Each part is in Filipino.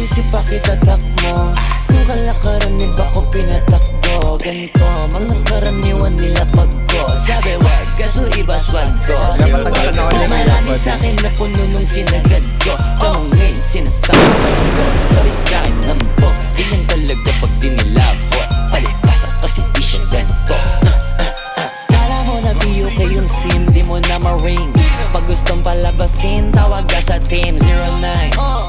isip pa kita takmo. Kung kalakaran ni ba ko pinatakbo. Ganito, mga karaniwan nila pagko. Sabi wag, kaso iba swag ko. Sinuwag, mas marami sa'kin na puno nung sinagad ko. Tanongin, sinasabi ko. Sabi sa'kin, nampo, ganyan talaga pag dinilabot. Palipasa kasi di siya ganito. Kala mo na biyo kayong sim, di mo na ma-ring. Pag gustong palabasin, tawag ka sa team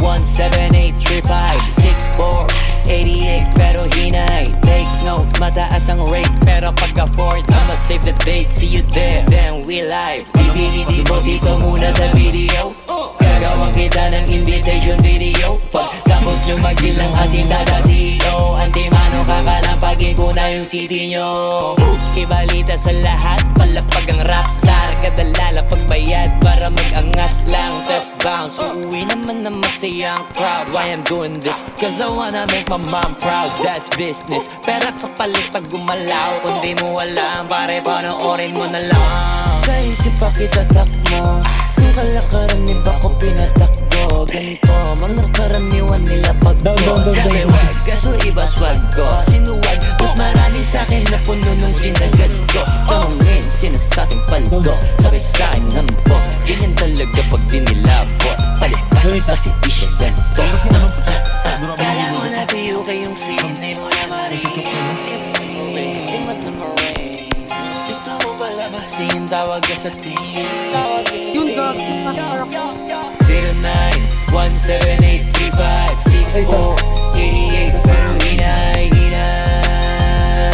09-17835-6488. Pero hinay, take note, mataas ang rate. Pero pag afford, I'ma save the date. See you there, then we live. Deposito muna sa video. Gagawan kita ng invitation video. Pagkapos nyo magilang asin tada CEO. Antimano kakalampagin ko na yung city nyo. Ibalita sa lahat, palapag ang rapstar. Kadalala pagbayad para mag-angas lang. Test bounce, uuwi naman na masayang crowd. Why I'm doing this? Cause I wanna make my mom proud. That's business. Pera kapalit pag gumalaw. Kung di mo alam, pare panoorin mo na lang. Sa isip pa kita takmo. Kung kalakaran ni ba ko pinatakbo. Ganito, mga karaniwan nila pagko. Sabi wag, kaso iba swag ko. Sinuwag, mas marami sa'kin na puno nung sinagad ko. Tanongin, sinasabing paldo. Sabi sa'kin nampo, ganyan talaga pag dinilabot. Palipas kasi di siya ganito. Kala mo na piyo kayong sine mo na marinig. Di mo na maray. Gusto mo palabasin, tawag ka sa team. Yung gag, 09-17835-6488. Pero hinay, hinay.